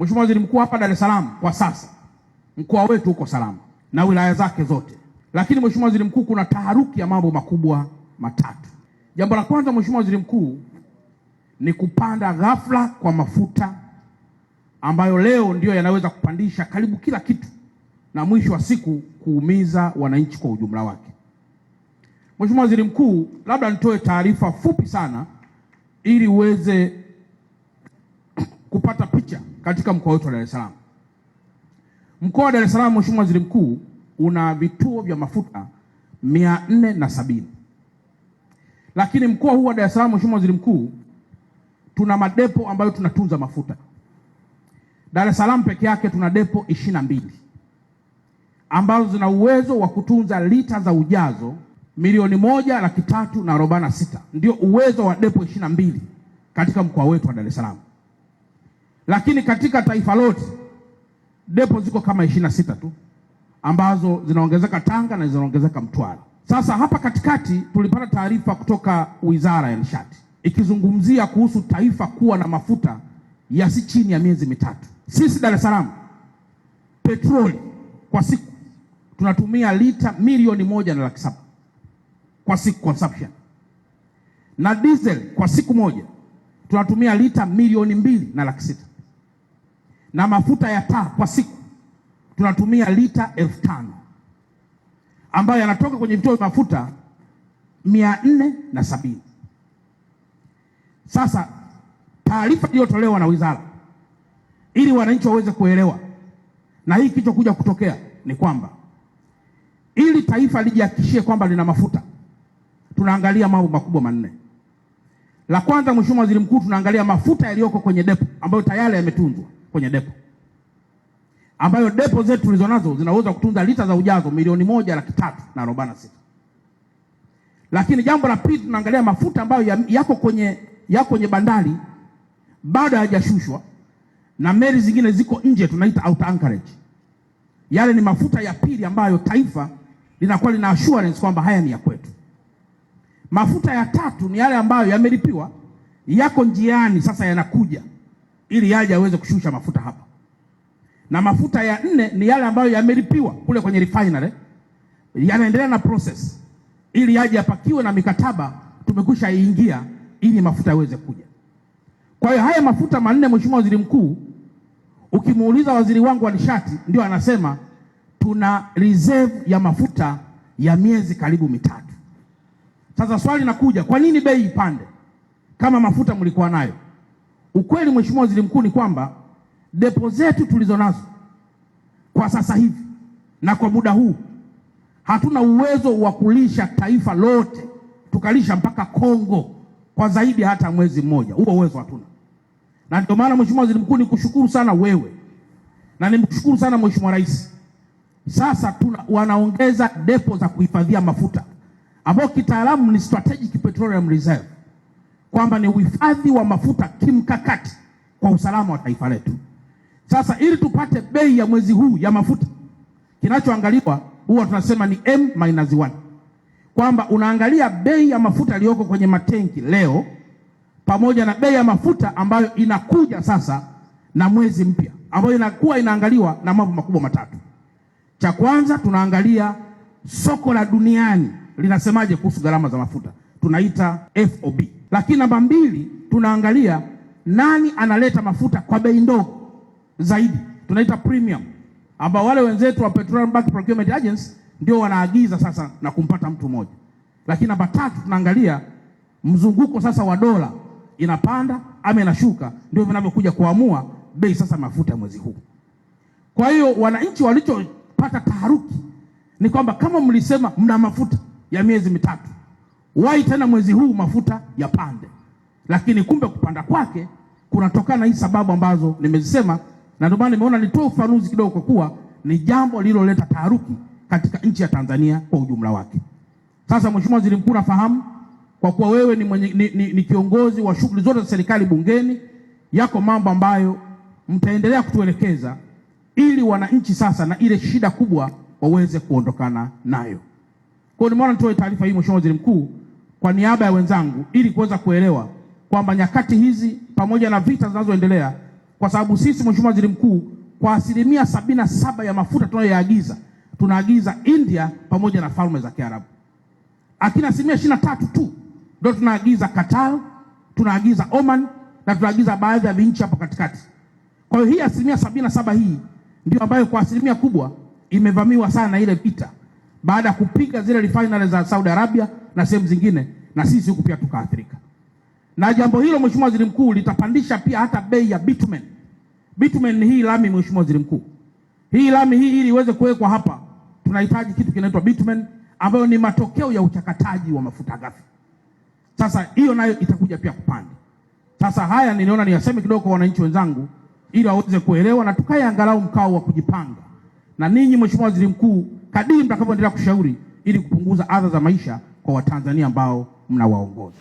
Mheshimiwa Waziri Mkuu, hapa Dar es Salaam kwa sasa mkoa wetu uko salama na wilaya zake zote, lakini Mheshimiwa Waziri Mkuu, kuna taharuki ya mambo makubwa matatu. Jambo la kwanza, Mheshimiwa Waziri Mkuu, ni kupanda ghafla kwa mafuta ambayo leo ndio yanaweza kupandisha karibu kila kitu na mwisho wa siku kuumiza wananchi kwa ujumla wake. Mheshimiwa Waziri Mkuu, labda nitoe taarifa fupi sana ili uweze kupata picha katika mkoa wetu wa Dar es Salaam. Mkoa wa Dar es Salaam, Mheshimiwa Waziri Mkuu, una vituo vya mafuta 470. Lakini mkoa huu wa Dar es Salaam, Mheshimiwa Waziri Mkuu, tuna madepo ambayo tunatunza mafuta. Dar es Salaam peke yake tuna depo 22 ambazo zina uwezo wa kutunza lita za ujazo 1,346,000. Ndio uwezo wa depo 22 katika mkoa wetu wa Dar es Salaam. Lakini katika taifa lote depo ziko kama 26 tu ambazo zinaongezeka Tanga na zinaongezeka Mtwara. Sasa hapa katikati tulipata taarifa kutoka Wizara ya Nishati ikizungumzia kuhusu taifa kuwa na mafuta ya si chini ya miezi mitatu. Sisi Dar es Salaam petroli kwa siku tunatumia lita 1,700,000 kwa siku consumption, na diesel kwa siku moja tunatumia lita 2,200,000, na mafuta ya taa kwa siku tunatumia lita 5,000 ambayo yanatoka kwenye vituo vya mafuta 470. Sasa taarifa iliyotolewa na wizara ili wananchi waweze kuelewa na hii kilichokuja kutokea ni kwamba ili taifa lijihakikishie kwamba lina mafuta, tunaangalia mambo makubwa manne. La kwanza, Mheshimiwa Waziri Mkuu, tunaangalia mafuta yaliyoko kwenye depo ambayo tayari yametunzwa kwenye depo, ambayo depo zetu tulizonazo zinaweza kutunza lita za ujazo 1,346,000. Lakini jambo la pili, tunaangalia mafuta ambayo yako kwenye bandari bado hayajashushwa na meli zingine ziko nje, tunaita out anchorage. Yale ni mafuta ya pili ambayo taifa linakuwa lina assurance kwamba haya ni ya kwetu. Mafuta ya tatu ni yale ambayo yamelipiwa, yako njiani sasa yanakuja ili yaje aweze kushusha mafuta hapa. Na mafuta ya nne ni yale ambayo yamelipiwa kule kwenye refinery, yanaendelea na process ili yaje yapakiwe na mikataba tumekwisha ingia ili mafuta yaweze kuja. Kwa hiyo haya mafuta manne, Mheshimiwa Waziri Mkuu, ukimuuliza waziri wangu wa nishati ndio anasema tuna reserve ya mafuta ya miezi karibu mitatu. Sasa swali linakuja, kwa nini bei ipande kama mafuta mlikuwa nayo? Ukweli Mheshimiwa Waziri Mkuu ni kwamba depo zetu tulizonazo kwa sasa hivi na kwa muda huu hatuna uwezo wa kulisha taifa lote, tukalisha mpaka Kongo kwa zaidi hata mwezi mmoja. Huo uwezo hatuna. Na ndio maana Mheshimiwa Waziri Mkuu, nikushukuru sana wewe na nimshukuru sana Mheshimiwa Rais. Sasa wanaongeza depo za kuhifadhia mafuta ambao kitaalamu ni strategic petroleum reserve, kwamba ni uhifadhi wa mafuta kimkakati kwa usalama wa taifa letu. Sasa ili tupate bei ya mwezi huu ya mafuta, kinachoangaliwa huwa tunasema ni M-1, kwamba unaangalia bei ya mafuta iliyoko kwenye matenki leo pamoja na bei ya mafuta ambayo inakuja sasa na mwezi mpya, ambayo inakuwa inaangaliwa na mambo makubwa matatu. Cha kwanza, tunaangalia soko la duniani linasemaje kuhusu gharama za mafuta, tunaita FOB. Lakini namba 2, tunaangalia nani analeta mafuta kwa bei ndogo zaidi, tunaita premium, ambao wale wenzetu wa Petroleum Bulk Procurement Agency ndio wanaagiza sasa na kumpata mtu mmoja. Lakini namba 3, tunaangalia mzunguko sasa wa dola, inapanda ama inashuka, ndio vinavyokuja kuamua bei sasa mafuta ya mwezi huu. Kwa hiyo wananchi walichopata taharuki ni kwamba kama mlisema mna mafuta ya miezi mitatu, why tena mwezi huu mafuta yapande? Lakini kumbe kupanda kwake kunatokana na hii sababu ambazo nimezisema, na ndio maana nimeona nitoe ufafanuzi kidogo, kwa kuwa ni jambo lililoleta taharuki katika nchi ya Tanzania kwa ujumla wake. Sasa Mheshimiwa Waziri Mkuu, nafahamu kwa kuwa wewe ni kiongozi wa shughuli zote za serikali bungeni, yako mambo ambayo mtaendelea kutuelekeza ili wananchi sasa na ile shida kubwa waweze kuondokana nayo. Kwa hiyo nimeona nitoe taarifa hii Mheshimiwa Waziri Mkuu kwa niaba ya wenzangu ili kuweza kuelewa kwamba nyakati hizi pamoja na vita zinazoendelea kwa sababu sisi, Mheshimiwa Waziri Mkuu, kwa 77% ya mafuta tunayoyaagiza tunaagiza India pamoja na Falme za Kiarabu. Lakini 23% tu ndio tunaagiza Qatar, tunaagiza Oman na tunaagiza baadhi ya nchi hapo katikati. Kwa hiyo hii 77% hii ndio ambayo kwa asilimia kubwa imevamiwa sana ile vita, baada ya kupiga zile refinery za Saudi Arabia na sehemu zingine, na sisi huku pia tukaathirika. Na jambo hilo, Mheshimiwa Waziri Mkuu, litapandisha pia hata bei ya bitumen. Bitumen ni hii lami, Mheshimiwa Waziri Mkuu. Hii lami hii ili iweze kuwekwa hapa tunahitaji kitu kinaitwa bitumen, ambayo ni matokeo ya uchakataji wa mafuta ghafi. Sasa hiyo nayo itakuja pia kupanda. Sasa haya niliona niyaseme kidogo kwa wananchi wenzangu ili waweze kuelewa na tukae angalau mkao wa kujipanga. Na ninyi, Mheshimiwa Waziri Mkuu, kadiri mtakavyoendelea kushauri ili kupunguza adha za maisha kwa Watanzania ambao mnawaongoza.